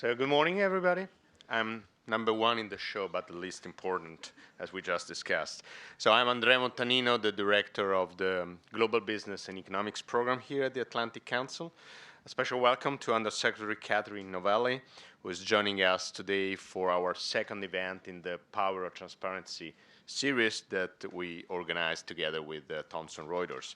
So good morning, everybody. I'm number one in the show, but the least important, as we just discussed. So I'm Andrea Montanino, the director of the Global Business and Economics program here at the Atlantic Council. A special welcome to Undersecretary Catherine Novelli, who is joining us today for our second event in the Power of Transparency series that we organized together with Thomson Reuters.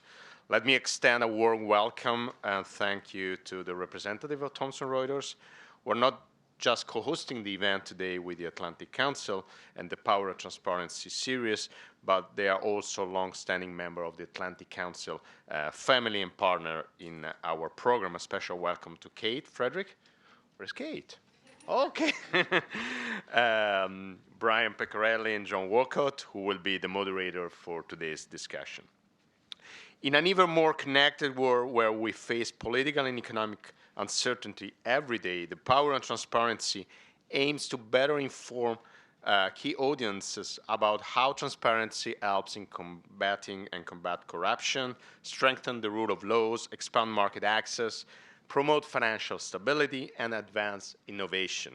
Let me extend a warm welcome and thank you to the representative of Thomson Reuters. We're not just co-hosting the event today with the Atlantic Council and the Power of Transparency series, but they are also a long-standing member of the Atlantic Council family and partner in our program. A special welcome to Kate Frederick. Where's Kate? Okay. Brian Pecorelli and John Walcott, who will be the moderator for today's discussion. In an even more connected world where we face political and economic uncertainty every day, the Power and Transparency aims to better inform key audiences about how transparency helps in combating and combat corruption, strengthen the rule of laws, expand market access, promote financial stability, and advance innovation.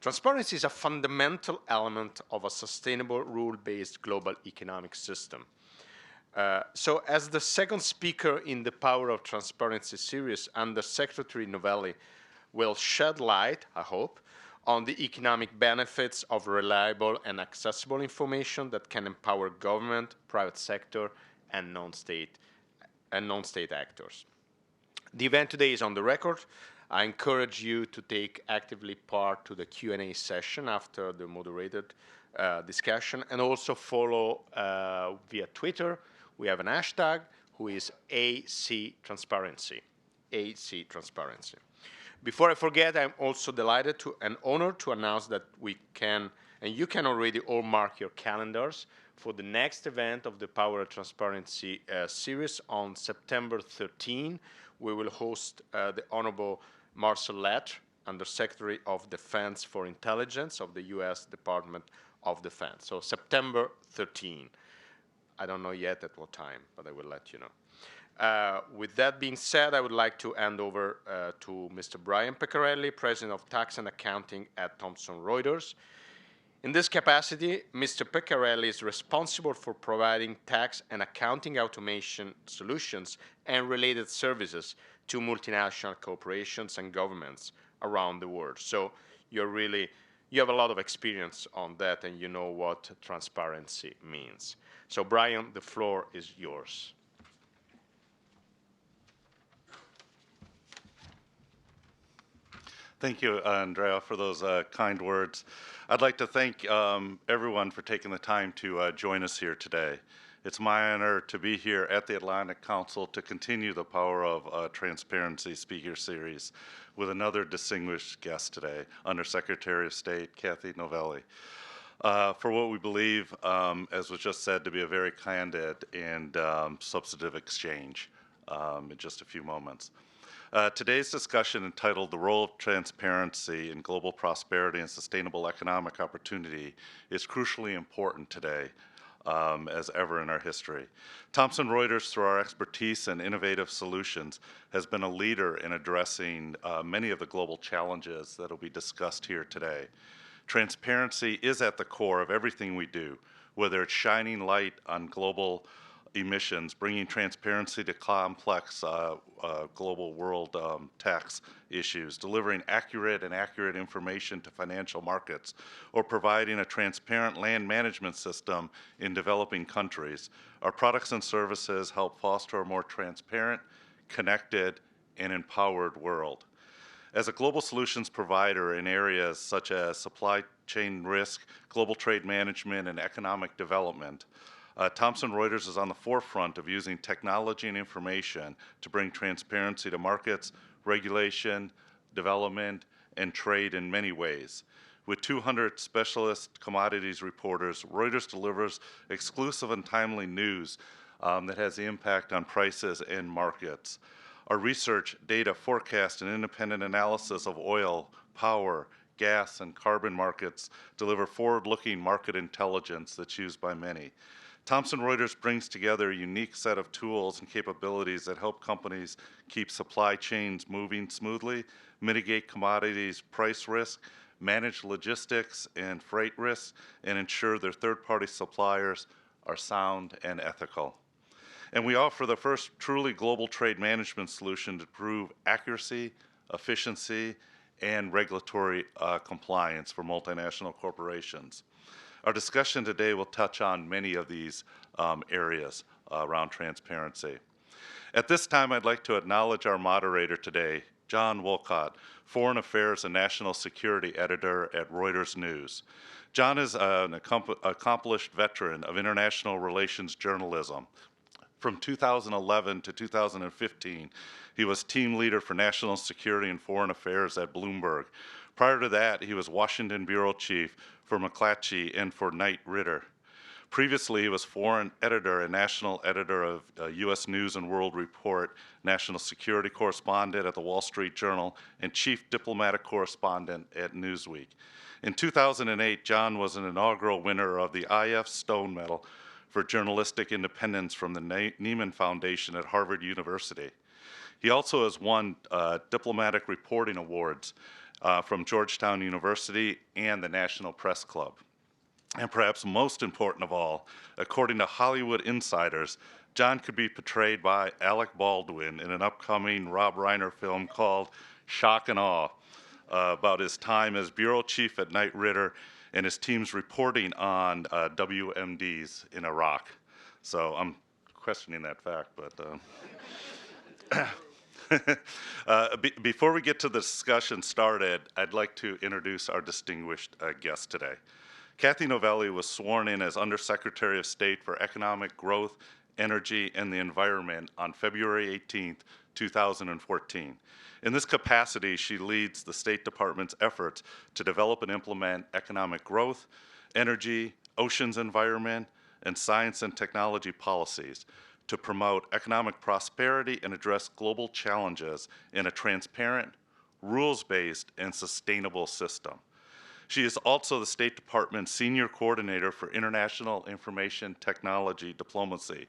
Transparency is a fundamental element of a sustainable rule-based global economic system. So as the second speaker in the Power of Transparency series, Undersecretary Novelli will shed light, I hope, on the economic benefits of reliable and accessible information that can empower government, private sector, and non-state actors. The event today is on the record. I encourage you to take actively part to the Q&A session after the moderated discussion, and also follow via Twitter. We have an hashtag who is AC Transparency. AC Transparency. Before I forget, I'm also delighted and honored to announce that we can, and you can already all mark your calendars for the next event of the Power of Transparency series on September 13. We will host the Honorable Marcel Lettre, Undersecretary of Defense for Intelligence of the U.S. Department of Defense. So September 13. I don't know yet at what time, but I will let you know. With that being said, I would like to hand over to Mr. Brian Pecorelli, President of Tax and Accounting at Thomson Reuters. In this capacity, Mr. Pecorelli is responsible for providing tax and accounting automation solutions and related services to multinational corporations and governments around the world. So you have a lot of experience on that, and you know what transparency means. So Brian, the floor is yours. Thank you, Andrea, for those kind words. I'd like to thank everyone for taking the time to join us here today. It's my honor to be here at the Atlantic Council to continue the Power of Transparency speaker series with another distinguished guest today, Undersecretary of State Kathy Novelli, for what we believe, as was just said, to be a very candid and substantive exchange in just a few moments. Today's discussion, entitled The Role of Transparency in Global Prosperity and Sustainable Economic Opportunity, is crucially important today as ever in our history. Thomson Reuters, through our expertise and innovative solutions, has been a leader in addressing many of the global challenges that will be discussed here today. Transparency is at the core of everything we do, whether it's shining light on global emissions, bringing transparency to complex global world tax issues, delivering accurate information to financial markets, or providing a transparent land management system in developing countries. Our products and services help foster a more transparent, connected, and empowered world. As a global solutions provider in areas such as supply chain risk, global trade management, and economic development, Thomson Reuters is on the forefront of using technology and information to bring transparency to markets, regulation, development, and trade in many ways. With 200 specialist commodities reporters, Reuters delivers exclusive and timely news that has the impact on prices and markets. Our research, data, forecast, and independent analysis of oil, power, gas, and carbon markets deliver forward-looking market intelligence that's used by many. Thomson Reuters brings together a unique set of tools and capabilities that help companies keep supply chains moving smoothly, mitigate commodities price risk, manage logistics and freight risks, and ensure their third-party suppliers are sound and ethical. And we offer the first truly global trade management solution to prove accuracy, efficiency, and regulatory compliance for multinational corporations. Our discussion today will touch on many of these areas around transparency. At this time, I'd like to acknowledge our moderator today, John Wolcott, Foreign Affairs and National Security Editor at Reuters News. John is an accomplished veteran of international relations journalism. From 2011 to 2015, he was team leader for national security and foreign affairs at Bloomberg. Prior to that, he was Washington bureau chief for McClatchy and for Knight Ridder. Previously, he was foreign editor and national editor of U.S. News and World Report, national security correspondent at the Wall Street Journal, and chief diplomatic correspondent at Newsweek. In 2008, John was an inaugural winner of the I.F. Stone Medal for journalistic independence from the Nieman Foundation at Harvard University. He also has won diplomatic reporting awards from Georgetown University and the National Press Club. And perhaps most important of all, according to Hollywood insiders, John could be portrayed by Alec Baldwin in an upcoming Rob Reiner film called Shock and Awe, about his time as bureau chief at Knight Ridder and his team's reporting on WMDs in Iraq. So I'm questioning that fact, but before we get to the discussion started, I'd like to introduce our distinguished guest today. Kathy Novelli was sworn in as Undersecretary of State for Economic Growth, Energy, and the Environment on February 18, 2014. In this capacity, she leads the State Department's efforts to develop and implement economic growth, energy, oceans environment, and science and technology policies to promote economic prosperity and address global challenges in a transparent, rules-based, and sustainable system. She is also the State Department's Senior Coordinator for International Information Technology Diplomacy.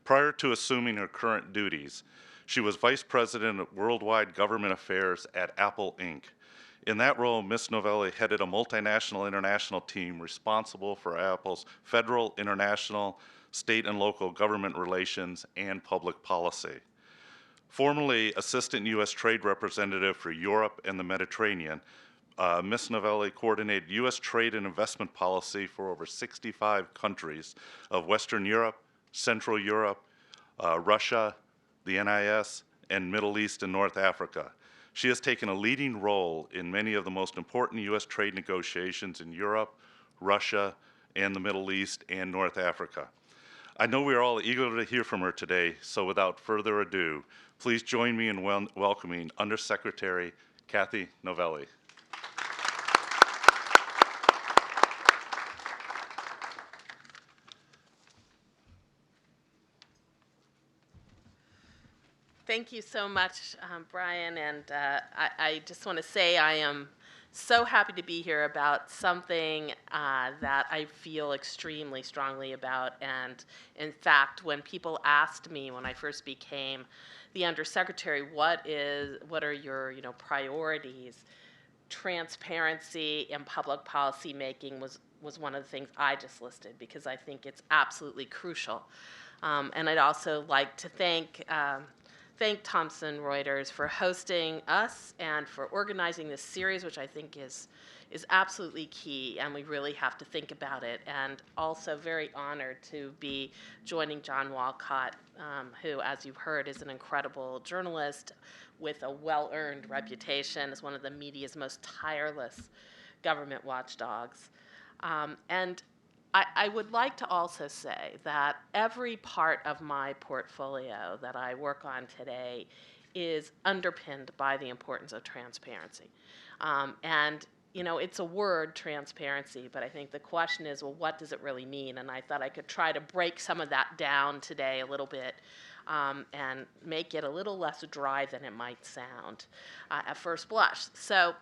Prior to assuming her current duties, she was Vice President of Worldwide Government Affairs at Apple Inc. In that role, Ms. Novelli headed a multinational international team responsible for Apple's federal, international, state and local government relations and public policy. Formerly Assistant U.S. Trade Representative for Europe and the Mediterranean, Ms. Novelli coordinated U.S. trade and investment policy for over 65 countries of Western Europe, Central Europe, Russia, the NIS, and Middle East and North Africa. She has taken a leading role in many of the most important U.S. trade negotiations in Europe, Russia, and the Middle East and North Africa. I know we are all eager to hear from her today, so without further ado, please join me in welcoming Undersecretary Kathy Novelli. Thank you so much, Brian, and I just want to say I am so happy to be here about something that I feel extremely strongly about. And in fact, when people asked me when I first became the Undersecretary, what are your priorities, transparency and public policy making was one of the things I just listed because I think it's absolutely crucial. And I'd also like to thank Thomson Reuters for hosting us and for organizing this series, which I think is absolutely key, and we really have to think about it. And also very honored to be joining John Wolcott, who, as you've heard, is an incredible journalist with a well-earned reputation as one of the media's most tireless government watchdogs. And I would like to also say that every part of my portfolio that I work on today is underpinned by the importance of transparency. And it's a word, transparency, but I think the question is, well, what does it really mean? And I thought I could try to break some of that down today a little bit and make it a little less dry than it might sound at first blush. So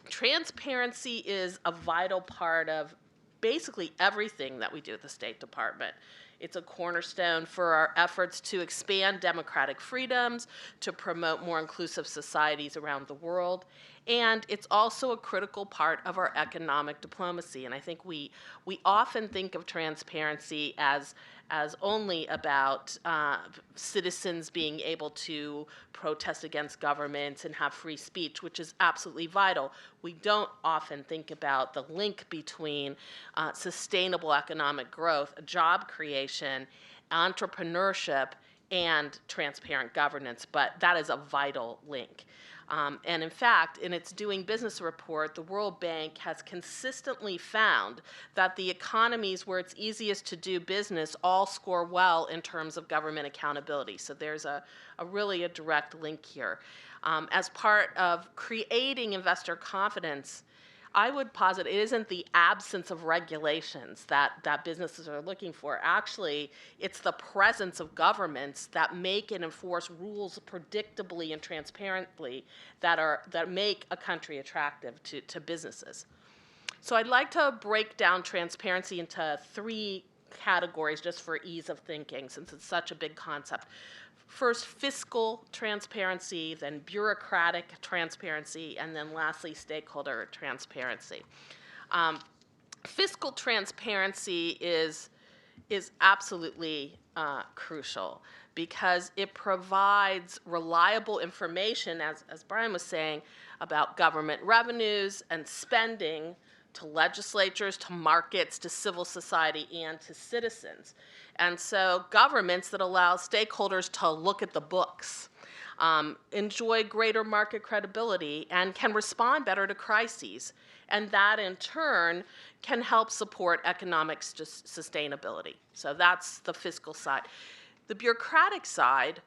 transparency is a vital part of basically everything that we do at the State Department. It's a cornerstone for our efforts to expand democratic freedoms, to promote more inclusive societies around the world, and it's also a critical part of our economic diplomacy. And I think we often think of transparency as only about citizens being able to protest against governments and have free speech, which is absolutely vital. We don't often think about the link between sustainable economic growth, job creation, entrepreneurship, and transparent governance, but that is a vital link. And in fact, in its Doing Business report, the World Bank has consistently found that the economies where it's easiest to do business all score well in terms of government accountability. So there's really a direct link here. As part of creating investor confidence, I would posit it isn't the absence of regulations that businesses are looking for. Actually, it's the presence of governments that make and enforce rules predictably and transparently that make a country attractive to businesses. So I'd like to break down transparency into 3 categories just for ease of thinking, since it's such a big concept. First, fiscal transparency, then bureaucratic transparency, and then lastly, stakeholder transparency. Fiscal transparency is absolutely crucial because it provides reliable information, as Brian was saying, about government revenues and spending to legislatures, to markets, to civil society, and to citizens. And so governments that allow stakeholders to look at the books enjoy greater market credibility and can respond better to crises. And that, in turn, can help support economic sustainability. So that's the fiscal side. The bureaucratic side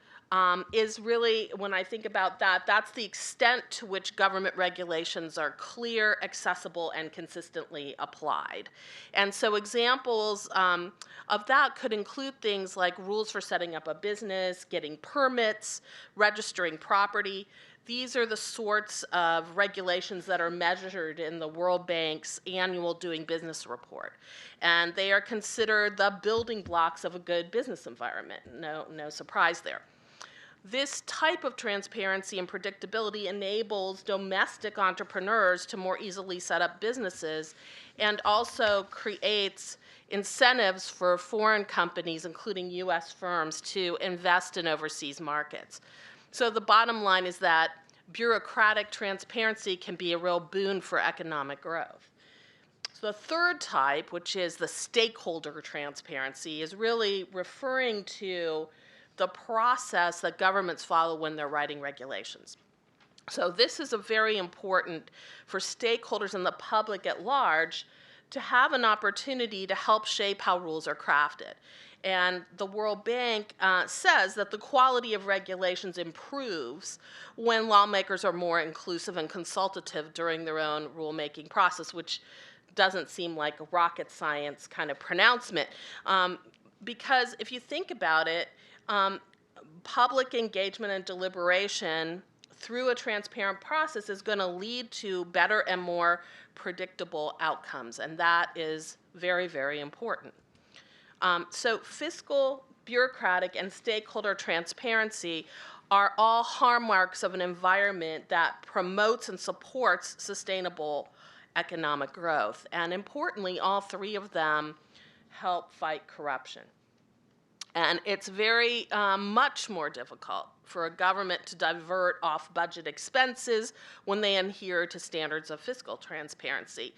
is really, when I think about that, that's the extent to which government regulations are clear, accessible, and consistently applied. And so examples of that could include things like rules for setting up a business, getting permits, registering property. These are the sorts of regulations that are measured in the World Bank's annual Doing Business report. And they are considered the building blocks of a good business environment. No surprise there. This type of transparency and predictability enables domestic entrepreneurs to more easily set up businesses and also creates incentives for foreign companies, including U.S. firms, to invest in overseas markets. So the bottom line is that bureaucratic transparency can be a real boon for economic growth. So the third type, which is the stakeholder transparency, is really referring to the process that governments follow when they're writing regulations. So this is very important for stakeholders and the public at large to have an opportunity to help shape how rules are crafted. And the World Bank says that the quality of regulations improves when lawmakers are more inclusive and consultative during their own rulemaking process, which doesn't seem like a rocket science kind of pronouncement. Because if you think about it, public engagement and deliberation through a transparent process is going to lead to better and more predictable outcomes, and that is very, very important. So fiscal, bureaucratic, and stakeholder transparency are all hallmarks of an environment that promotes and supports sustainable economic growth. And importantly, all 3 of them help fight corruption. And it's very much more difficult for a government to divert off-budget expenses when they adhere to standards of fiscal transparency.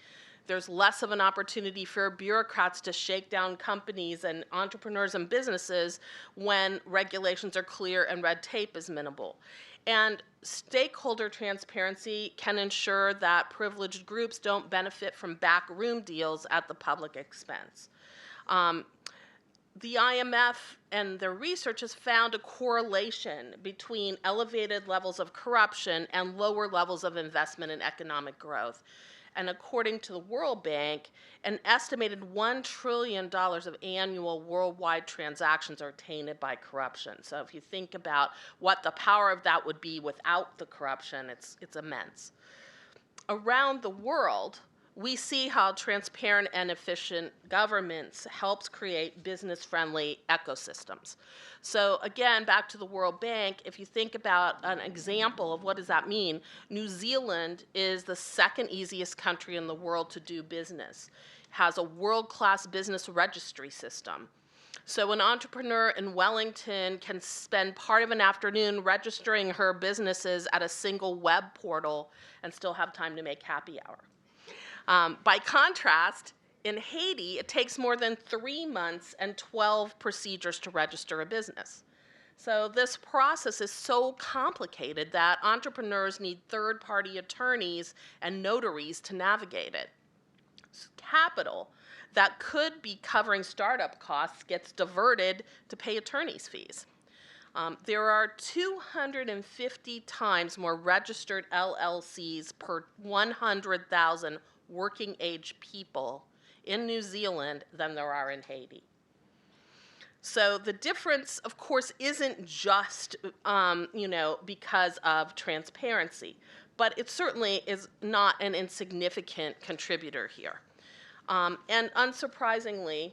There's less of an opportunity for bureaucrats to shake down companies and entrepreneurs and businesses when regulations are clear and red tape is minimal. And stakeholder transparency can ensure that privileged groups don't benefit from backroom deals at the public expense. The IMF and their research has found a correlation between elevated levels of corruption and lower levels of investment in economic growth. And according to the World Bank, an estimated $1 trillion of annual worldwide transactions are tainted by corruption. So if you think about what the power of that would be without the corruption, it's immense. Around the world, we see how transparent and efficient governments helps create business-friendly ecosystems. So again, back to the World Bank, if you think about an example of what does that mean, New Zealand is the second easiest country in the world to do business, has a world-class business registry system. So an entrepreneur in Wellington can spend part of an afternoon registering her businesses at a single web portal and still have time to make happy hour. By contrast, in Haiti, it takes more than 3 months and 12 procedures to register a business. So this process is so complicated that entrepreneurs need third-party attorneys and notaries to navigate it. Capital that could be covering startup costs gets diverted to pay attorney's fees. There are 250 times more registered LLCs per 100,000 working age people in New Zealand than there are in Haiti. So the difference, of course, isn't just because of transparency, but it certainly is not an insignificant contributor here. And unsurprisingly,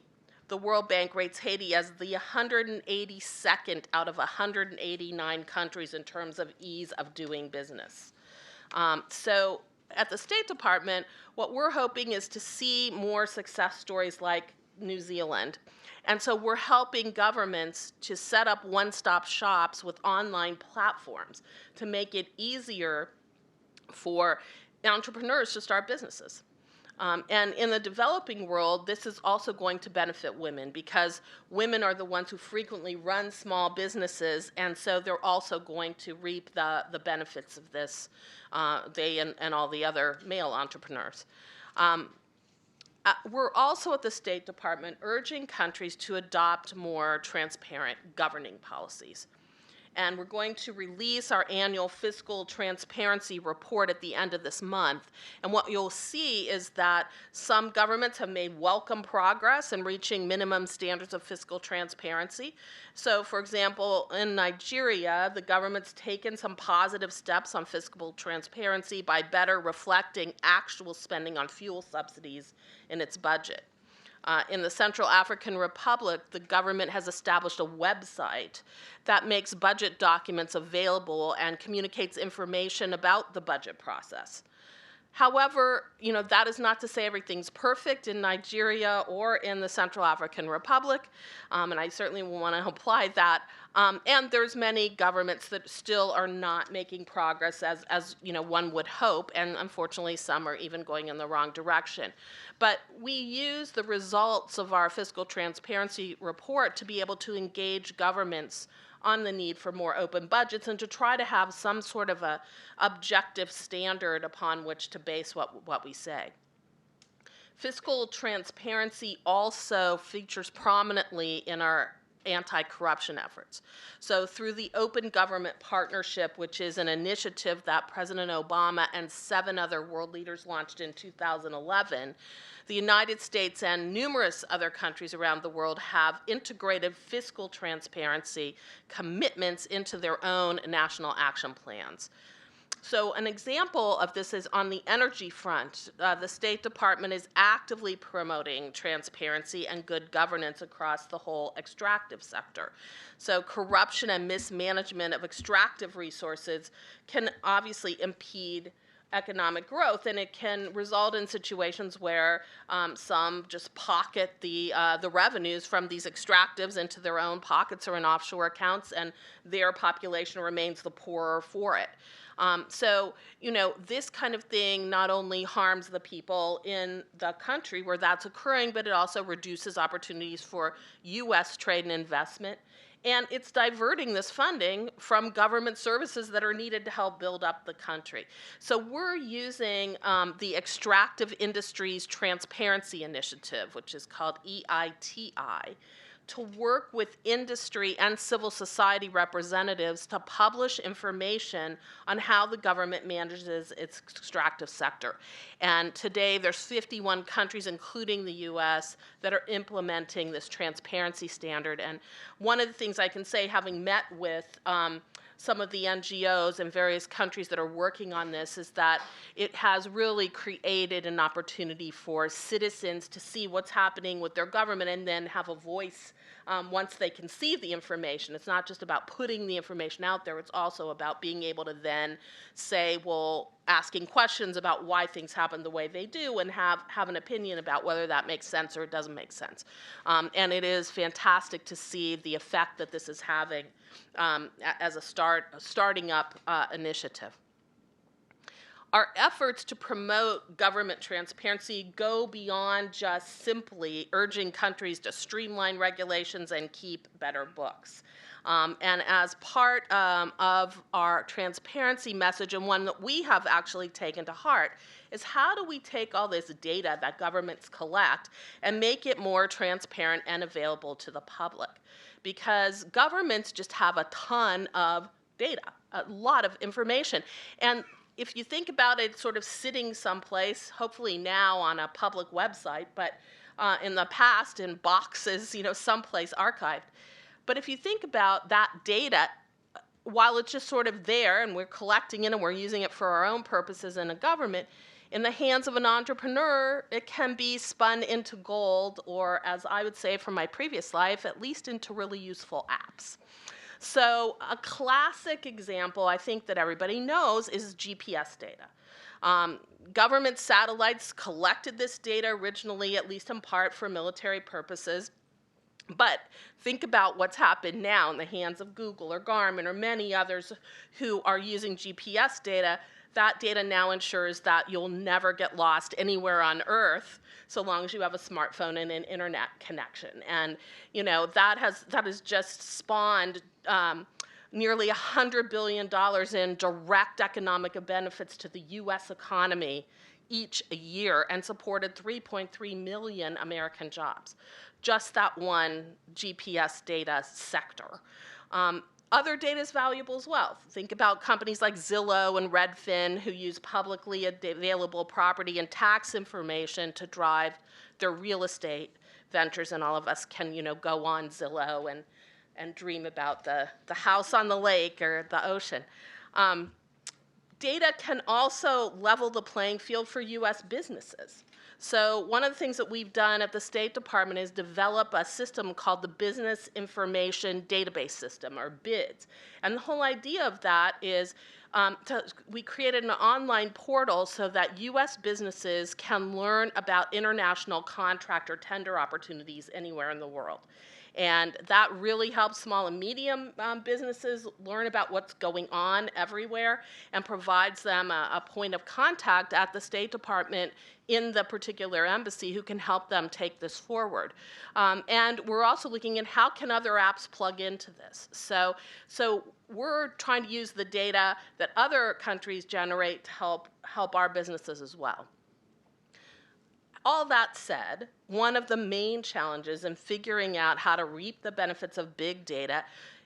the World Bank rates Haiti as the 182nd out of 189 countries in terms of ease of doing business. So at the State Department, what we're hoping is to see more success stories like New Zealand. And so we're helping governments to set up one-stop shops with online platforms to make it easier for entrepreneurs to start businesses. And in the developing world, this is also going to benefit women because women are the ones who frequently run small businesses, and so they're also going to reap the benefits of this, they and all the other male entrepreneurs. We're also at the State Department urging countries to adopt more transparent governing policies. And we're going to release our annual fiscal transparency report at the end of this month. And what you'll see is that some governments have made welcome progress in reaching minimum standards of fiscal transparency. So, for example, in Nigeria, the government's taken some positive steps on fiscal transparency by better reflecting actual spending on fuel subsidies in its budget. In the Central African Republic, the government has established a website that makes budget documents available and communicates information about the budget process. However, that is not to say everything's perfect in Nigeria or in the Central African Republic, and I certainly want to apply that. And there's many governments that still are not making progress as one would hope, and unfortunately some are even going in the wrong direction. But we use the results of our fiscal transparency report to be able to engage governments on the need for more open budgets and to try to have some sort of a objective standard upon which to base what we say. Fiscal transparency also features prominently in our anti-corruption efforts. So through the Open Government Partnership, which is an initiative that President Obama and 7 other world leaders launched in 2011, the United States and numerous other countries around the world have integrated fiscal transparency commitments into their own national action plans. So an example of this is on the energy front. The State Department is actively promoting transparency and good governance across the whole extractive sector. So corruption and mismanagement of extractive resources can obviously impede economic growth, and it can result in situations where some just pocket the revenues from these extractives into their own pockets or in offshore accounts, and their population remains the poorer for it. So, this kind of thing not only harms the people in the country where that's occurring, but it also reduces opportunities for U.S. trade and investment. And it's diverting this funding from government services that are needed to help build up the country. So we're using the Extractive Industries Transparency Initiative, which is called EITI, to work with industry and civil society representatives to publish information on how the government manages its extractive sector. And today there's 51 countries, including the US, that are implementing this transparency standard. And one of the things I can say, having met with some of the NGOs in various countries that are working on this is that it has really created an opportunity for citizens to see what's happening with their government and then have a voice once they can see the information. It's not just about putting the information out there, it's also about being able to then say, well, asking questions about why things happen the way they do and have an opinion about whether that makes sense or it doesn't make sense. And it is fantastic to see the effect that this is having as a starting up initiative. Our efforts to promote government transparency go beyond just simply urging countries to streamline regulations and keep better books. And as part of our transparency message, and one that we have actually taken to heart, is how do we take all this data that governments collect and make it more transparent and available to the public? Because governments just have a ton of data, a lot of information. And if you think about it sort of sitting someplace, hopefully now on a public website, but in the past in boxes, someplace archived. But if you think about that data, while it's just sort of there and we're collecting it and we're using it for our own purposes in a government, in the hands of an entrepreneur, it can be spun into gold, or as I would say from my previous life, at least into really useful apps. So a classic example I think that everybody knows is GPS data. Government satellites collected this data originally, at least in part for military purposes. But think about what's happened now in the hands of Google or Garmin or many others who are using GPS data. That data now ensures that you'll never get lost anywhere on Earth so long as you have a smartphone and an internet connection. And that has just spawned nearly $100 billion in direct economic benefits to the U.S. economy each year and supported 3.3 million American jobs. Just that one GPS data sector. Other data is valuable as well. Think about companies like Zillow and Redfin who use publicly available property and tax information to drive their real estate ventures, and all of us can, go on Zillow and dream about the house on the lake or the ocean. Data can also level the playing field for U.S. businesses. So one of the things that we've done at the State Department is develop a system called the Business Information Database System, or BIDS. And the whole idea of that is we created an online portal so that U.S. businesses can learn about international contract or tender opportunities anywhere in the world. And that really helps small and medium businesses learn about what's going on everywhere and provides them a point of contact at the State Department in the particular embassy who can help them take this forward. And we're also looking at how can other apps plug into this. So we're trying to use the data that other countries generate to help our businesses as well. All that said, one of the main challenges in figuring out how to reap the benefits of big data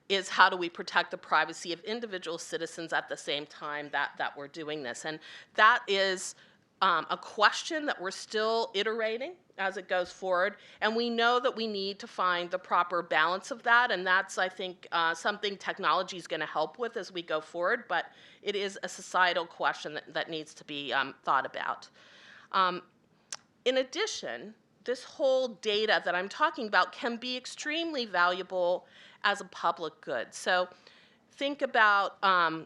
is how do we protect the privacy of individual citizens at the same time that we're doing this. And that is a question that we're still iterating as it goes forward. And we know that we need to find the proper balance of that. And that's, I think, something technology is going to help with as we go forward. But it is a societal question that needs to be thought about. In addition, this whole data that I'm talking about can be extremely valuable as a public good. So think about,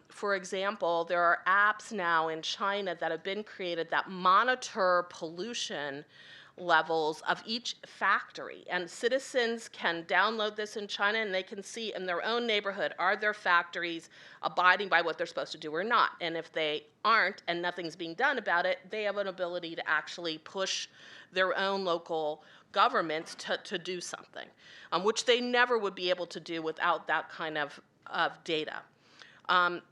for example, there are apps now in China that have been created that monitor pollution levels of each factory. And citizens can download this in China and they can see in their own neighborhood, are their factories abiding by what they're supposed to do or not? And if they aren't and nothing's being done about it, they have an ability to actually push their own local governments to do something, which they never would be able to do without that kind of data.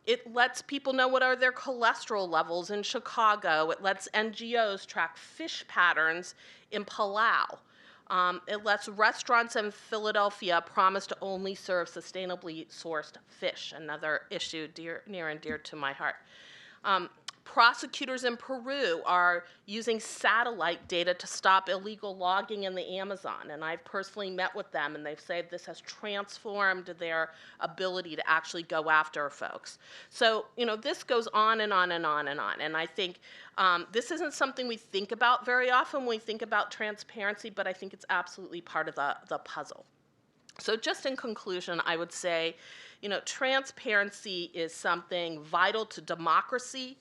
It lets people know what are their cholesterol levels in Chicago. It lets NGOs track fish patterns in Palau. It lets restaurants in Philadelphia promise to only serve sustainably sourced fish, another issue near and dear to my heart. Prosecutors in Peru are using satellite data to stop illegal logging in the Amazon, and I've personally met with them, and they've said this has transformed their ability to actually go after folks. So, this goes on and on and on and on, and I think this isn't something we think about very often when we think about transparency, but I think it's absolutely part of the puzzle. So just in conclusion, I would say, transparency is something vital to democracy.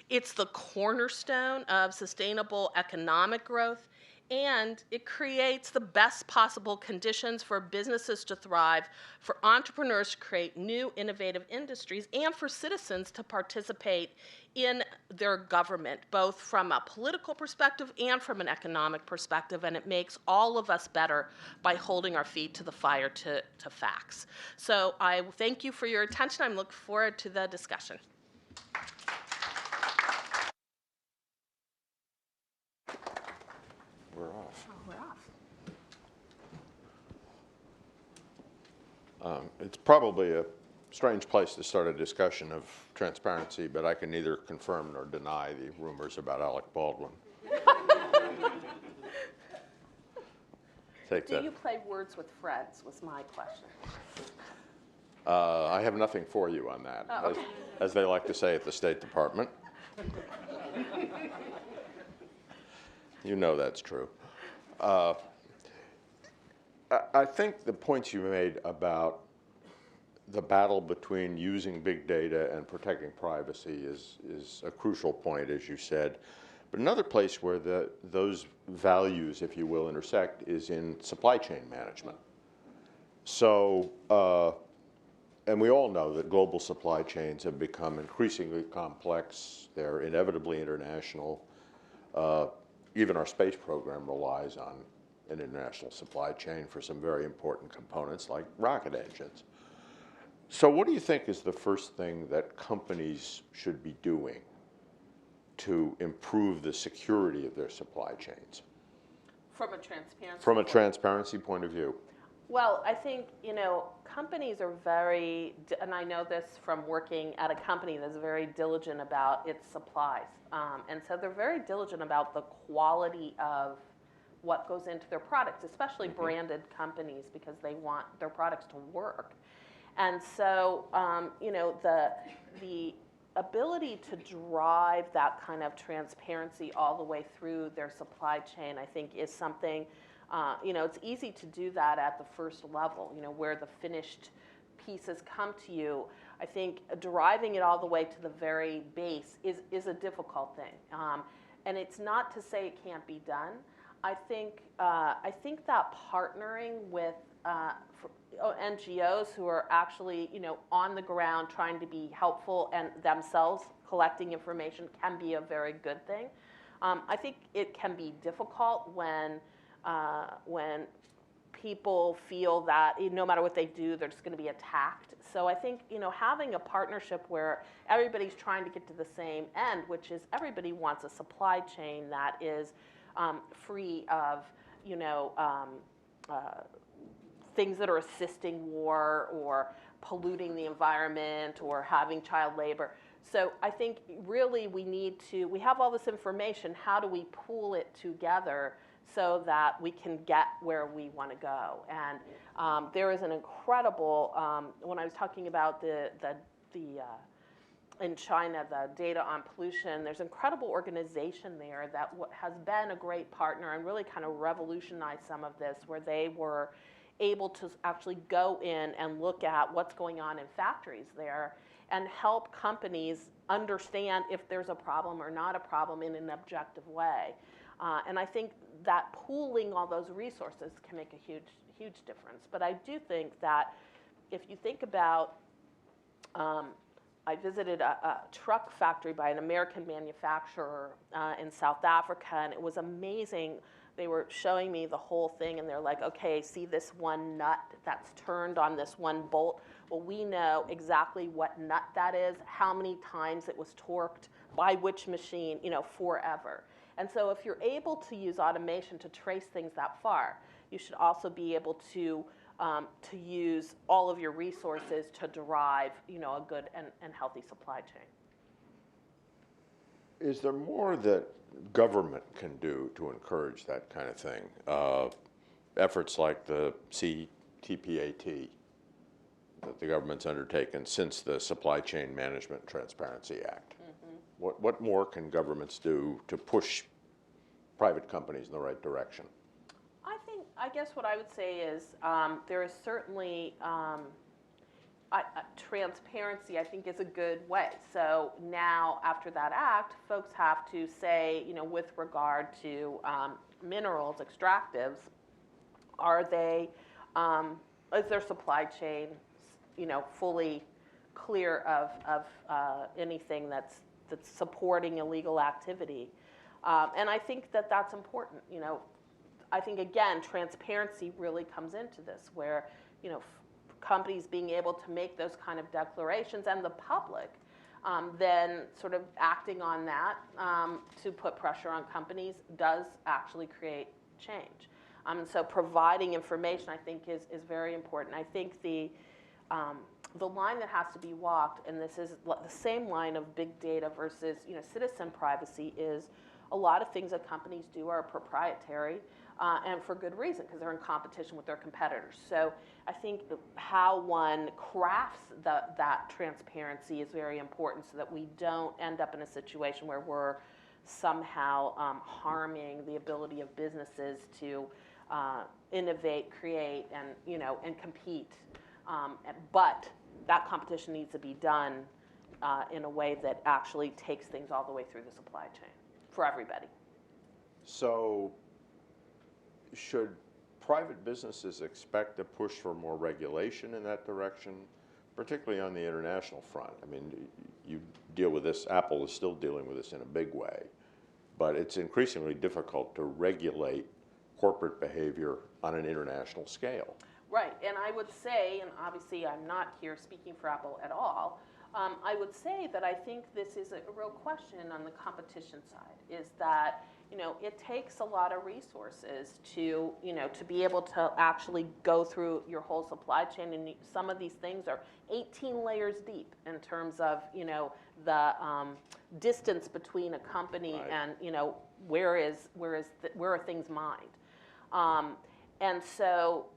It's the cornerstone of sustainable economic growth, and it creates the best possible conditions for businesses to thrive, for entrepreneurs to create new innovative industries, and for citizens to participate in their government, both from a political perspective and from an economic perspective, and it makes all of us better by holding our feet to the fire to facts. So I thank you for your attention. I'm looking forward to the discussion. We're off. Oh, we're off. It's probably a strange place to start a discussion of transparency, but I can neither confirm nor deny the rumors about Alec Baldwin. Take Do that. you play Words with Friends was my question. I have nothing for you on that, Oh, okay. as they like to say at the State Department. You know that's true. I think the points you made about the battle between using big data and protecting privacy is a crucial point, as you said. But another place where those values, if you will, intersect is in supply chain management. So, and we all know that global supply chains have become increasingly complex. They're inevitably international. Even our space program relies on an international supply chain for some very important components like rocket engines. So what do you think is the first thing that companies should be doing to improve the security of their supply chains? From a transparency From a point. transparency point of view. Well, I think, companies are very, and I know this from working at a company that's very diligent about its supplies. And so they're very diligent about the quality of what goes into their products, especially branded companies, because they want their products to work. And so, the ability to drive that kind of transparency all the way through their supply chain, I think, is something. It's easy to do that at the first level, where the finished pieces come to you. I think driving it all the way to the very base is a difficult thing. And it's not to say it can't be done. I think that partnering with NGOs who are actually, on the ground trying to be helpful and themselves collecting information can be a very good thing. I think it can be difficult when people feel that no matter what they do, they're just going to be attacked. So I think, having a partnership where everybody's trying to get to the same end, which is everybody wants a supply chain that is free of, things that are assisting war or polluting the environment or having child labor. So I think really we have all this information, how do we pool it together so that we can get where we want to go? And there is an incredible, when I was talking about in China, the data on pollution, there's an incredible organization there that has been a great partner and really kind of revolutionized some of this, where they were able to actually go in and look at what's going on in factories there and help companies understand if there's a problem or not a problem in an objective way. And I think that pooling all those resources can make a huge, huge difference. But I do think that if you think about, I visited a truck factory by an American manufacturer in South Africa, and it was amazing. They were showing me the whole thing, and they're like, okay, see this one nut that's turned on this one bolt? Well, we know exactly what nut that is, how many times it was torqued, by which machine, forever. And so if you're able to use automation to trace things that far, you should also be able to use all of your resources to derive, a good and healthy supply chain. is there more that government can do to encourage that kind of thing? Efforts like the CTPAT that the government's undertaken since the Supply Chain Management and Transparency Act. What more can governments do to push private companies in the right direction? I guess what I would say is there is certainly transparency, I think, is a good way. So now, after that act, folks have to say, with regard to minerals, extractives, is their supply chain, fully clear of anything that's supporting illegal activity? And I think that that's important. I think, again, transparency really comes into this, where, companies being able to make those kind of declarations, and the public then sort of acting on that to put pressure on companies does actually create change. So providing information, I think, is very important. I think the line that has to be walked, and this is the same line of big data versus citizen privacy, is a lot of things that companies do are proprietary, and for good reason, because they're in competition with their competitors. So I think how one crafts that transparency is very important, so that we don't end up in a situation where we're somehow harming the ability of businesses to innovate, create, and compete. But that competition needs to be done in a way that actually takes things all the way through the supply chain for everybody. So should private businesses expect a push for more regulation in that direction, particularly on the international front? I mean, you deal with this, Apple is still dealing with this in a big way, but it's increasingly difficult to regulate corporate behavior on an international scale. Right, and I would say, and obviously I'm not here speaking for Apple at all, I would say that I think this is a real question on the competition side, is that it takes a lot of resources to be able to actually go through your whole supply chain, and some of these things are 18 layers deep in terms of the distance between a company, right, and where are things mined, and so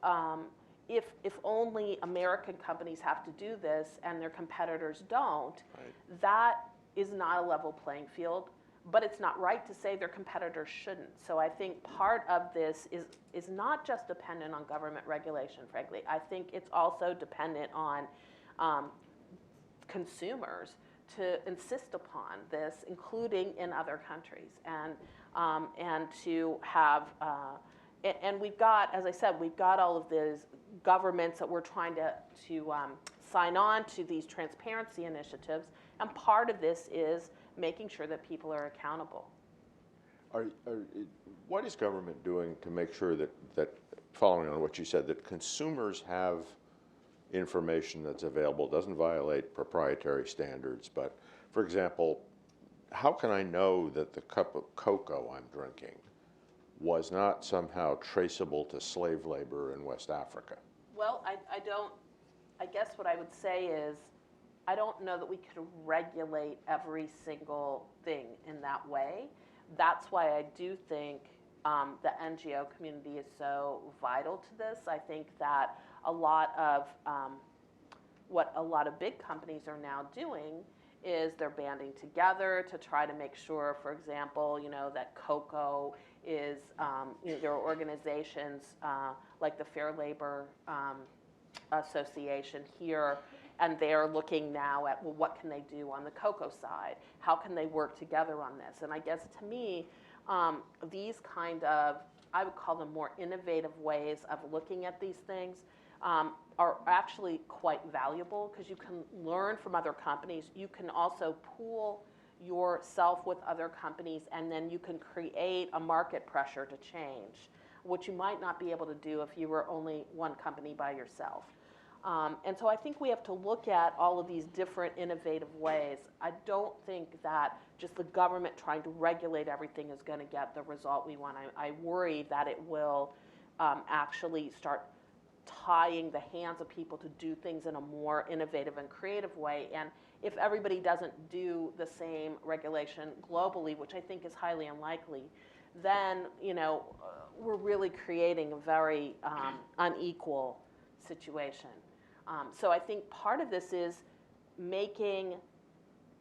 if only American companies have to do this and their competitors don't, right, that is not a level playing field. But it's not right to say their competitors shouldn't. So I think part of this is not just dependent on government regulation, frankly. I think it's also dependent on consumers to insist upon this, including in other countries, and to have. And we've got, as I said, we've got all of these governments that we're trying to sign on to these transparency initiatives, and part of this is making sure that people are accountable. What is government doing to make sure that, following on what you said, that consumers have information that's available, doesn't violate proprietary standards, but, for example, how can I know that the cup of cocoa I'm drinking was not somehow traceable to slave labor in West Africa? Well, I guess what I would say is, I don't know that we could regulate every single thing in that way. That's why I do think the NGO community is so vital to this. I think that a lot of what a lot of big companies are now doing is they're banding together to try to make sure, for example, that cocoa is, there are organizations like the Fair Labor Association here, and they're looking now at, well, what can they do on the cocoa side? How can they work together on this? And I guess, to me, these kind of, I would call them more innovative ways of looking at these things are actually quite valuable, because you can learn from other companies. You can also pool yourself with other companies, and then you can create a market pressure to change, which you might not be able to do if you were only one company by yourself. And so I think we have to look at all of these different innovative ways. I don't think that just the government trying to regulate everything is going to get the result we want. I worry that it will actually start tying the hands of people to do things in a more innovative and creative way. And if everybody doesn't do the same regulation globally, which I think is highly unlikely, then we're really creating a very unequal situation. So I think part of this is making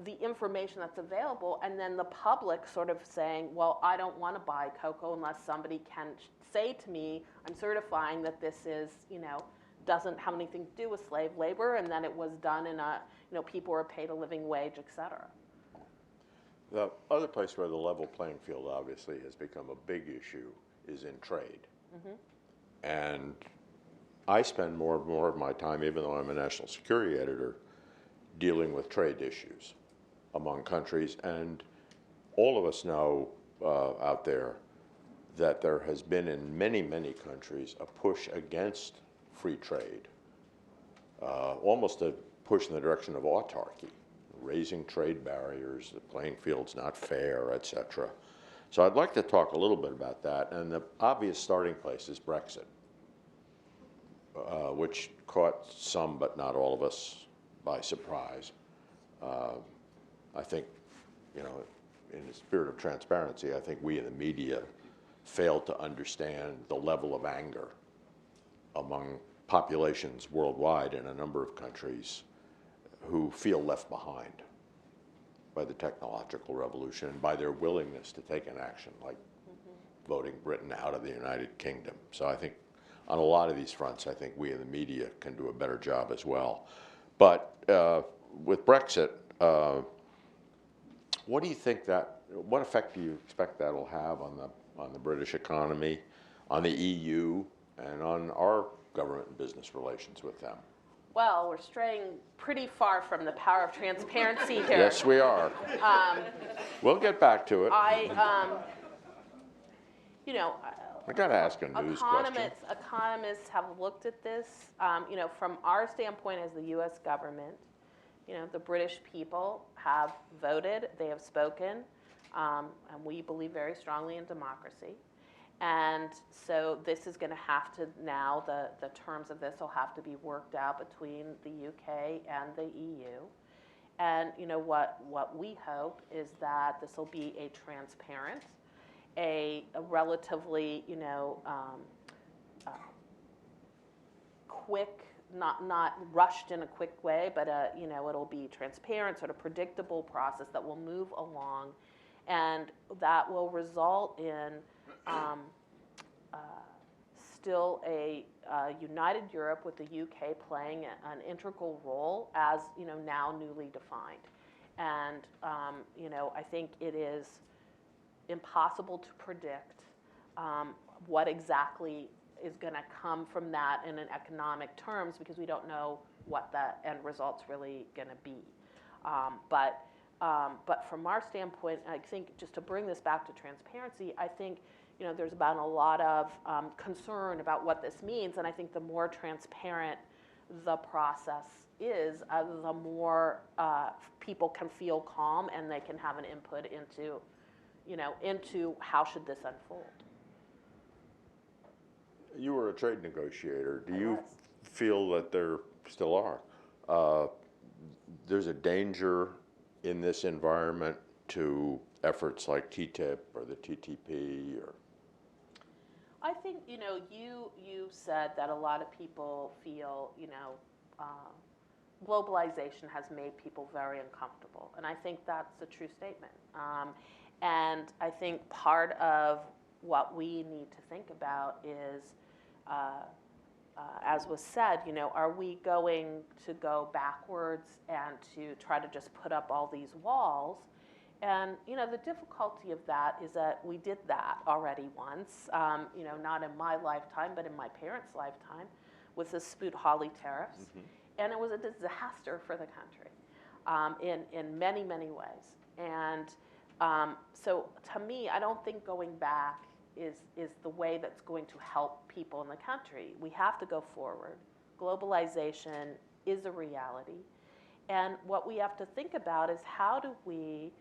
the information that's available, and then the public sort of saying, well, I don't want to buy cocoa unless somebody can say to me, I'm certifying that this is, doesn't have anything to do with slave labor, and that it was done in a, people were paid a living wage, et cetera. The other place where the level playing field obviously has become a big issue is in trade. And I spend more and more of my time, even though I'm a national security editor, dealing with trade issues among countries. And all of us know out there that there has been in many, many countries a push against free trade, almost a push in the direction of autarky, raising trade barriers, the playing field's not fair, et cetera. So I'd like to talk a little bit about that. And the obvious starting place is Brexit, which caught some but not all of us by surprise. I think, in the spirit of transparency, I think we in the media failed to understand the level of anger among populations worldwide in a number of countries who feel left behind by the technological revolution and by their willingness to take an action like voting Britain out of the United Kingdom. So I think on a lot of these fronts, I think we in the media can do a better job as well. But with Brexit, what do you think what effect do you expect that'll have on the British economy, on the EU, and on our government and business relations with them? Well, we're straying pretty far from the power of transparency here. Yes, we are. We'll get back to it. I got to ask a news question. Economists have looked at this. From our standpoint as the U.S. government, the British people have voted, they have spoken, and we believe very strongly in democracy. And so this is going to have to now, the terms of this will have to be worked out between the UK and the EU. And what we hope is that this will be a transparent, a relatively quick, not rushed in a quick way, but it'll be transparent, sort of predictable process that will move along, and that will result in still a united Europe with the UK playing an integral role as now newly defined. And I think it is impossible to predict what exactly is going to come from that in an economic terms, because we don't know what the end result's really going to be. But from our standpoint, I think just to bring this back to transparency, I think there's been a lot of concern about what this means, and I think the more transparent the process is, the more people can feel calm and they can have an input into how should this unfold. You were a trade negotiator. Do you was. feel that there still are? There's a danger in this environment to efforts like TTIP or the TTP, or? I think you said that a lot of people feel globalization has made people very uncomfortable, and I think that's a true statement. And I think part of what we need to think about is, as was said, are we going to go backwards and to try to just put up all these walls? And the difficulty of that is that we did that already once, not in my lifetime, but in my parents' lifetime, with the Smoot-Hawley tariffs, and it was a disaster for the country in many, many ways. And so to me, I don't think going back is the way that's going to help people in the country. We have to go forward. Globalization is a reality. And what we have to think about is how do we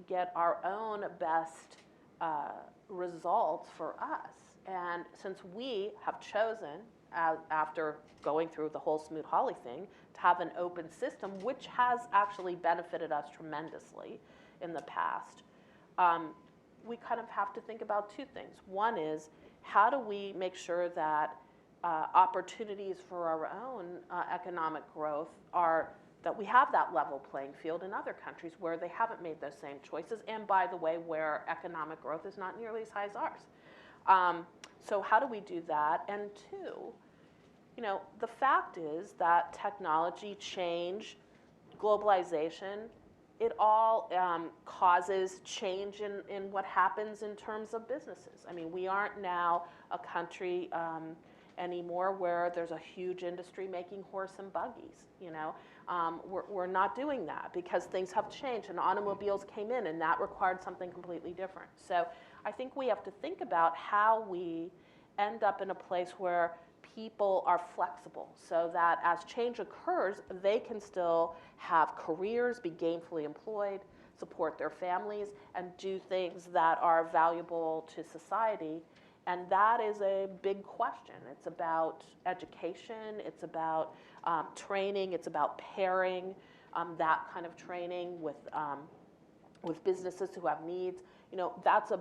get our own best results for us. And since we have chosen after going through the whole Smoot-Hawley thing, to have an open system, which has actually benefited us tremendously in the past. We kind of have to think about two things. One is, how do we make sure that opportunities for our own economic growth are, that we have that level playing field in other countries where they haven't made those same choices, and by the way, where economic growth is not nearly as high as ours. So how do we do that? And two, you know, the fact is that technology, change, globalization, it all causes change in what happens in terms of businesses. I mean, we aren't now a country anymore where there's a huge industry making horse and buggies, you know. We're not doing that because things have changed, and automobiles came in, and that required something completely different. So I think we have to think about how we end up in a place where people are flexible so that as change occurs, they can still have careers, be gainfully employed, support their families, and do things that are valuable to society. And that is a big question. It's about education, it's about training, it's about pairing that kind of training with businesses who have needs. You know, that's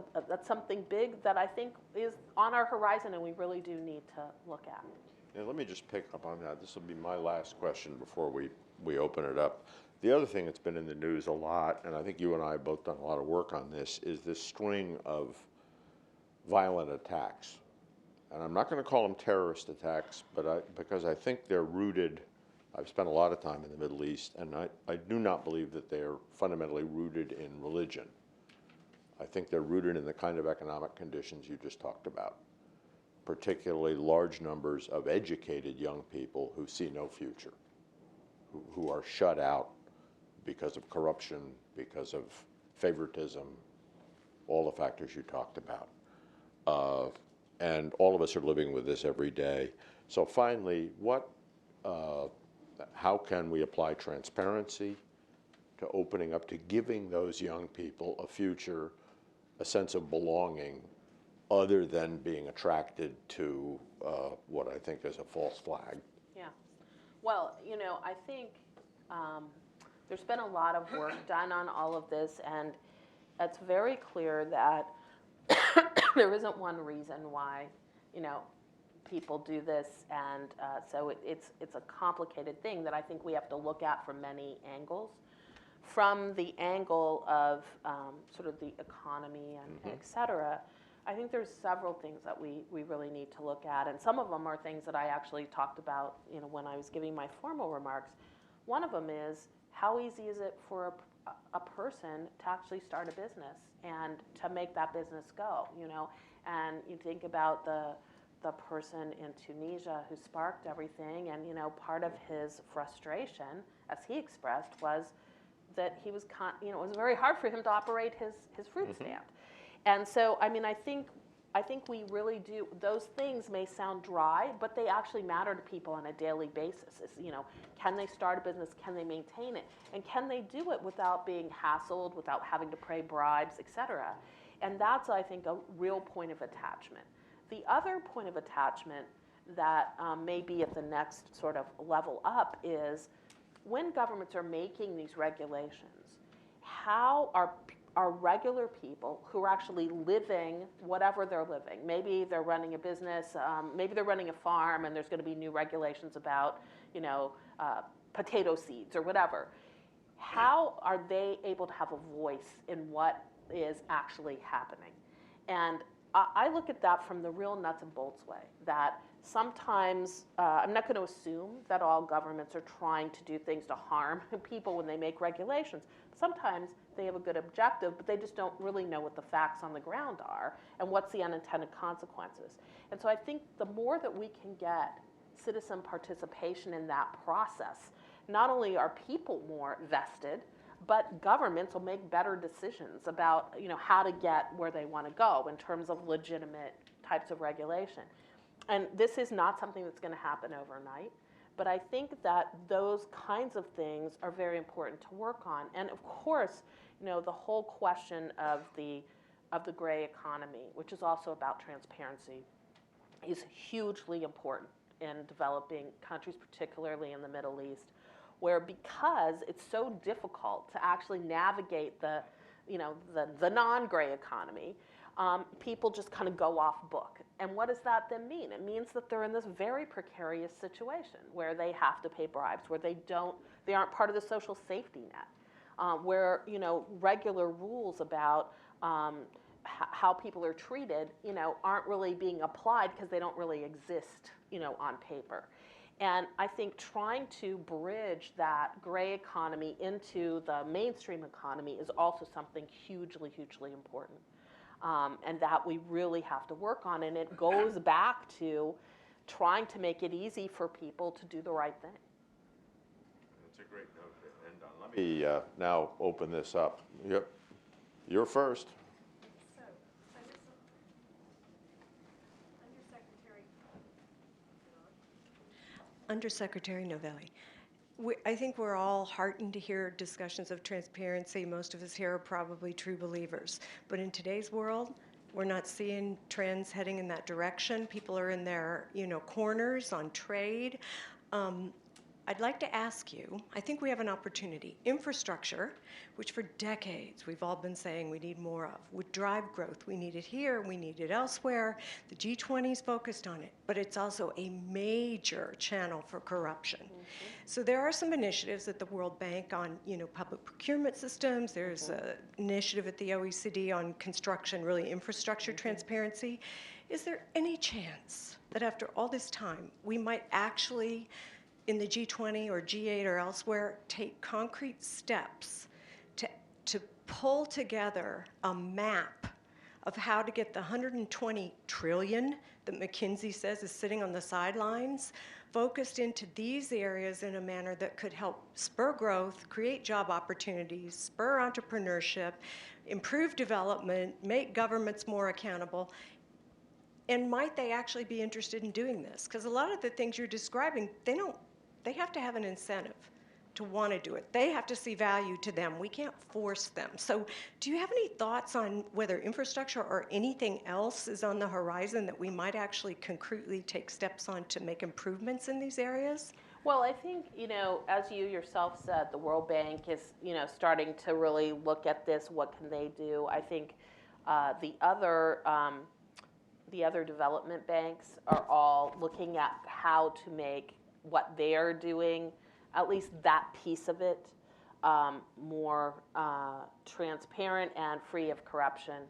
something big that I think is on our horizon, and we really do need to look at. Yeah, let me just pick up on that. This will be my last question before we open it up. The other thing that's been in the news a lot, and I think you and I have both done a lot of work on this, is this string of violent attacks. And I'm not going to call them terrorist attacks, but because I think they're rooted. I've spent a lot of time in the Middle East, and I do not believe that they're fundamentally rooted in religion. I think they're rooted in the kind of economic conditions you just talked about, particularly large numbers of educated young people who see no future, who are shut out because of corruption, because of favoritism, all the factors you talked about. And all of us are living with this every day. So finally, how can we apply transparency to opening up, to giving those young people a future, a sense of belonging, other than being attracted to what I think is a false flag? Yeah. Well, you know, I think there's been a lot of work done on all of this, and it's very clear that there isn't one reason why, you know, people do this, and so it's a complicated thing that I think we have to look at from many angles. From the angle of sort of the economy and et cetera, I think there's several things that we really need to look at, and some of them are things that I actually talked about, you know, when I was giving my formal remarks. One of them is, how easy is it for a person to actually start a business and to make that business go, you know? And you think about the person in Tunisia who sparked everything, and, you know, part of his frustration, as he expressed, was that he was, you know, it was very hard for him to operate his fruit stand. And so, I mean, I think we really do, those things may sound dry, but they actually matter to people on a daily basis. It's, you know, can they start a business, can they maintain it, and can they do it without being hassled, without having to pay bribes, et cetera. And that's, I think, a real point of attachment. The other point of attachment that may be at the next sort of level up is, when governments are making these regulations, how are regular people who are actually living whatever they're living, maybe they're running a business, maybe they're running a farm, and there's going to be new regulations about, you know, potato seeds or whatever. How are they able to have a voice in what is actually happening? And I look at that from the real nuts and bolts way, that sometimes, I'm not going to assume that all governments are trying to do things to harm people when they make regulations. Sometimes they have a good objective, but they just don't really know what the facts on the ground are and what's the unintended consequences. And so I think the more that we can get citizen participation in that process, not only are people more vested, but governments will make better decisions about, you know, how to get where they want to go in terms of legitimate types of regulation. And this is not something that's going to happen overnight, but I think that those kinds of things are very important to work on. And of course, you know, the whole question of the gray economy, which is also about transparency, is hugely important. in developing countries, particularly in the Middle East, where because it's so difficult to actually navigate the, the non-gray economy, people just kind of go off book. And what does that then mean? It means that they're in this very precarious situation where they have to pay bribes, where they aren't part of the social safety net, where regular rules about how people are treated, aren't really being applied because they don't really exist, on paper. And I think trying to bridge that gray economy into the mainstream economy is also something hugely, hugely important. And that we really have to work on. And it goes back to trying to make it easy for people to do the right thing. That's a great note to end on. Let me now open this up. Yep, you're first. So, Undersecretary Novelli, I think we're all heartened to hear discussions of transparency. Most of us here are probably true believers. But in today's world, we're not seeing trends heading in that direction. People are in their, corners on trade. I'd like to ask you, I think we have an opportunity. Infrastructure, which for decades we've all been saying we need more of, would drive growth. We need it here, we need it elsewhere. The G20 is focused on it, but it's also a major channel for corruption. Mm-hmm. So there are some initiatives at the World Bank on, public procurement systems. There's an initiative at the OECD on construction, really infrastructure transparency. Is there any chance that after all this time, we might actually in the G20 or G8 or elsewhere, take concrete steps to pull together a map of how to get the 120 trillion that McKinsey says is sitting on the sidelines focused into these areas in a manner that could help spur growth, create job opportunities, spur entrepreneurship, improve development, make governments more accountable. And might they actually be interested in doing this? Because a lot of the things you're describing, they have to have an incentive to want to do it. They have to see value to them. We can't force them. So do you have any thoughts on whether infrastructure or anything else is on the horizon that we might actually concretely take steps on to make improvements in these areas? Well, I think, as you yourself said, the World Bank is, starting to really look at this. What can they do? I think the other development banks are all looking at how to make what they are doing, at least that piece of it, more transparent and free of corruption.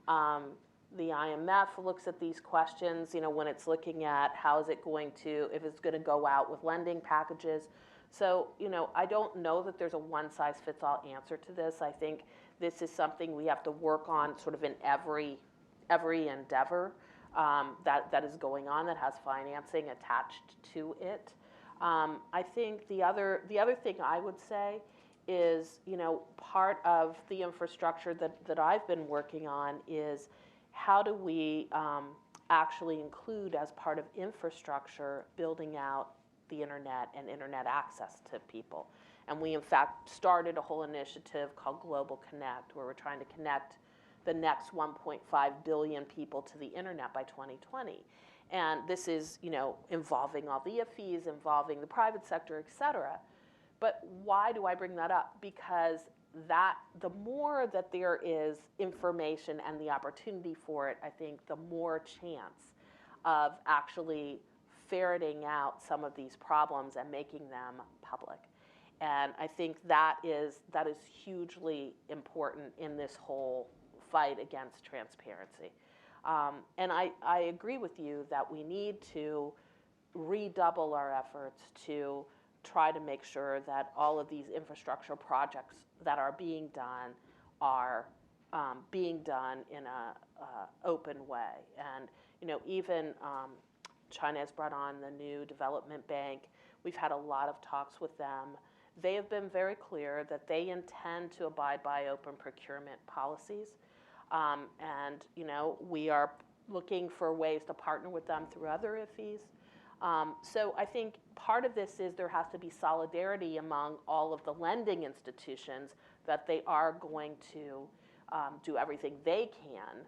The IMF looks at these questions, when it's looking at how is it going to, if it's going to go out with lending packages. So, I don't know that there's a one-size-fits-all answer to this. I think this is something we have to work on sort of in every endeavor that is going on that has financing attached to it. I think the other thing I would say is, part of the infrastructure that I've been working on is how do we actually include as part of infrastructure building out the internet and internet access to people. And we in fact started a whole initiative called Global Connect, where we're trying to connect the next 1.5 billion people to the internet by 2020. And this is, involving all the IFEs, involving the private sector, et cetera. But why do I bring that up? Because the more that there is information and the opportunity for it, I think the more chance of actually ferreting out some of these problems and making them public. And I think that is hugely important in this whole fight against transparency. And I agree with you that we need to redouble our efforts to try to make sure that all of these infrastructure projects that are being done are being done in a open way. And even China has brought on the new development bank. We've had a lot of talks with them. They have been very clear that they intend to abide by open procurement policies. And we are looking for ways to partner with them through other IFEs. So I think part of this is there has to be solidarity among all of the lending institutions that they are going to do everything they can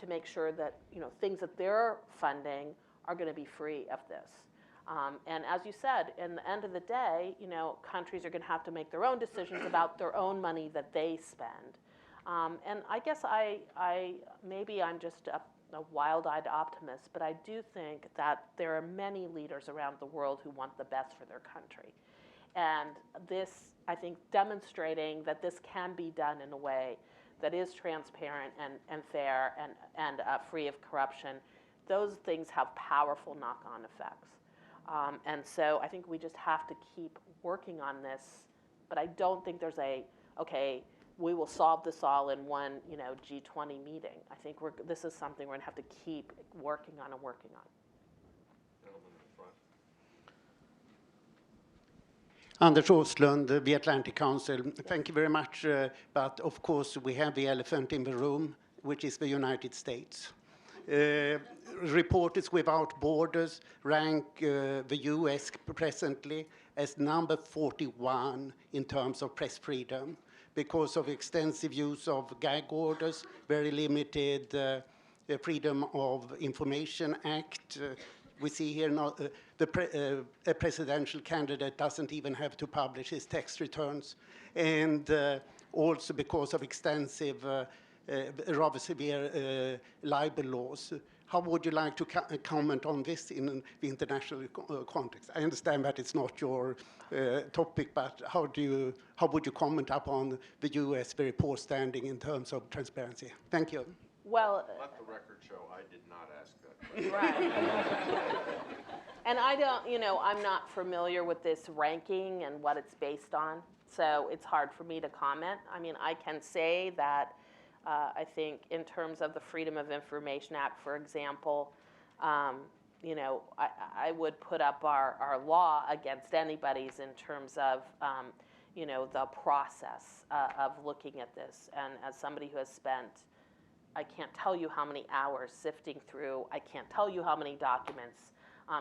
to make sure that things that they're funding are going to be free of this. And as you said, in the end of the day, countries are going to have to make their own decisions about their own money that they spend. And I guess maybe I'm just a wild-eyed optimist, but I do think that there are many leaders around the world who want the best for their country. And this, I think, demonstrating that this can be done in a way that is transparent and fair and free of corruption, those things have powerful knock-on effects. And so I think we just have to keep working on this, but I don't think there's okay, we will solve this all in one, G20 meeting. I think this is something we're going to have to keep working on and working on. Anders Åslund, the Atlantic Council. Thank you very much. But of course, we have the elephant in the room, which is the United States. Reporters Without Borders rank the US presently as number 41 in terms of press freedom because of extensive use of gag orders, very limited Freedom of Information Act. We see here now a presidential candidate doesn't even have to publish his tax returns, and also because of extensive, rather severe libel laws. How would you like to comment on this in the international context? I understand that it's not your topic, but how would you comment upon the U.S. very poor standing in terms of transparency? Thank you. Well, Let the record show I did not ask that question. right. And I don't, I'm not familiar with this ranking and what it's based on, so it's hard for me to comment. I mean, I can say that I think in terms of the Freedom of Information Act, for example, I would put up our law against anybody's in terms of, the process of looking at this. And as somebody who has spent, I can't tell you how many hours sifting through, I can't tell you how many documents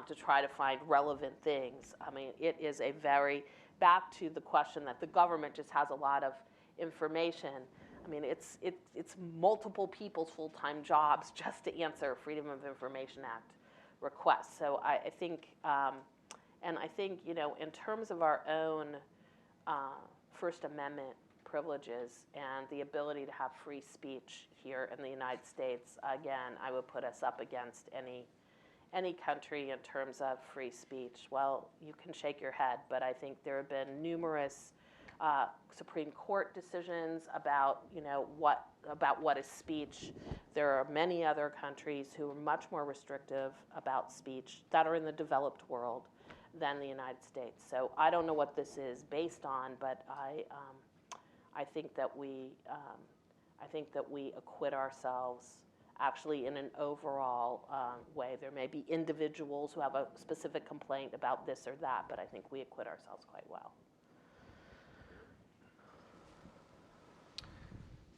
to try to find relevant things. I mean, it is back to the question that the government just has a lot of information. I mean, it's multiple people's full-time jobs just to answer Freedom of Information Act requests. So I think, in terms of our own First Amendment privileges and the ability to have free speech here in the United States, again, I would put us up against any country in terms of free speech. Well, you can shake your head, but I think there have been numerous Supreme Court decisions about what is speech. There are many other countries who are much more restrictive about speech that are in the developed world than the United States. So I don't know what this is based on, but I think that we acquit ourselves actually in an overall way. There may be individuals who have a specific complaint about this or that, but I think we acquit ourselves quite well.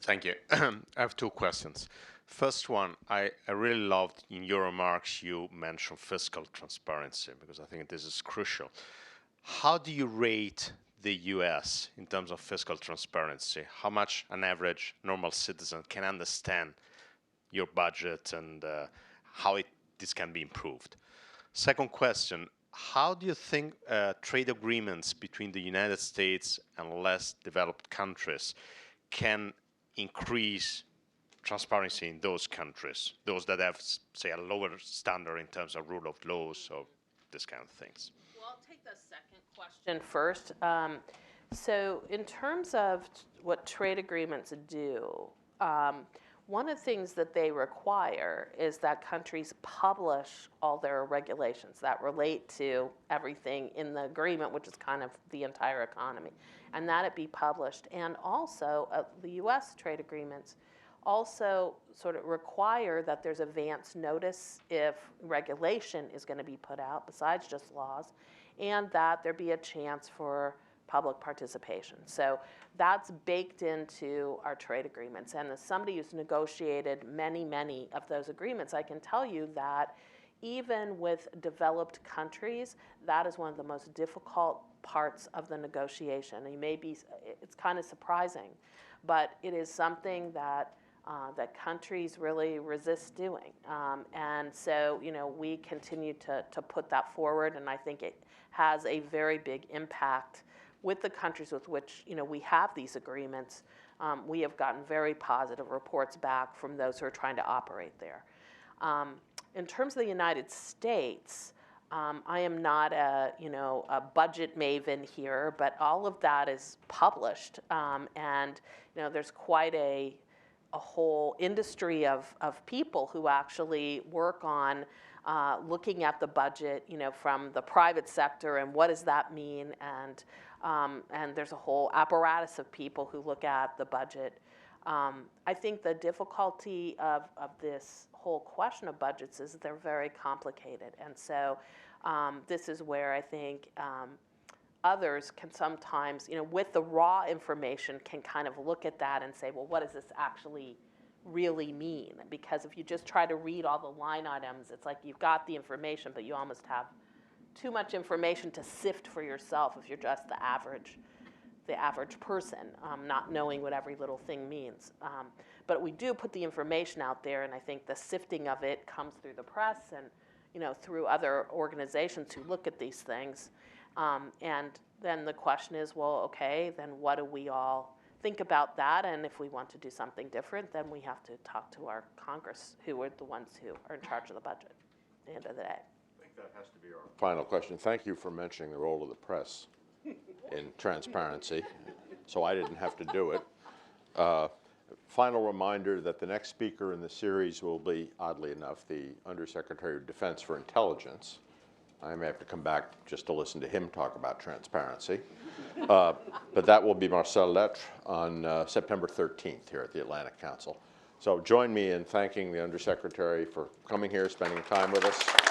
Thank you. I have two questions. First one, I really loved in your remarks you mentioned fiscal transparency because I think this is crucial. How do you rate the US in terms of fiscal transparency? How much an average normal citizen can understand your budget and how this can be improved? Second question, how do you think trade agreements between the United States and less developed countries can increase transparency in those countries, those that have, say, a lower standard in terms of rule of laws or this kind of things? Well, I'll take the second question first. So in terms of what trade agreements do, one of the things that they require is that countries publish all their regulations that relate to everything in the agreement, which is kind of the entire economy, and that it be published. And also, the U.S. trade agreements also sort of require that there's advance notice if regulation is going to be put out, besides just laws, and that there be a chance for public participation. So that's baked into our trade agreements. And as somebody who's negotiated many, many of those agreements, I can tell you that even with developed countries, that is one of the most difficult parts of the negotiation. And it's kind of surprising, but it is something that that countries really resist doing. And so, we continue to put that forward, and I think it has a very big impact with the countries with which, we have these agreements. We have gotten very positive reports back from those who are trying to operate there. In terms of the United States, I am not a budget maven here, but all of that is published, and there's quite a whole industry of people who actually work on looking at the budget, from the private sector and what does that mean, and there's a whole apparatus of people who look at the budget. I think the difficulty of this whole question of budgets is that they're very complicated, and so this is where I think others can sometimes, with the raw information, can kind of look at that and say, well, what does this actually really mean? Because if you just try to read all the line items, it's like you've got the information, but you almost have too much information to sift for yourself if you're just the average person, not knowing what every little thing means. But we do put the information out there, and I think the sifting of it comes through the press and through other organizations who look at these things. And then the question is, well, okay, then what do we all think about that? And if we want to do something different, then we have to talk to our Congress, who are the ones who are in charge of the budget at the end of the day. I think that has to be our final question. Thank you for mentioning the role of the press in transparency, so I didn't have to do it. Final reminder that the next speaker in the series will be, oddly enough, the Undersecretary of Defense for Intelligence. I may have to come back just to listen to him talk about transparency. But that will be Marcel Lettre on September 13th here at the Atlantic Council. So join me in thanking the Undersecretary for coming here, spending time with us.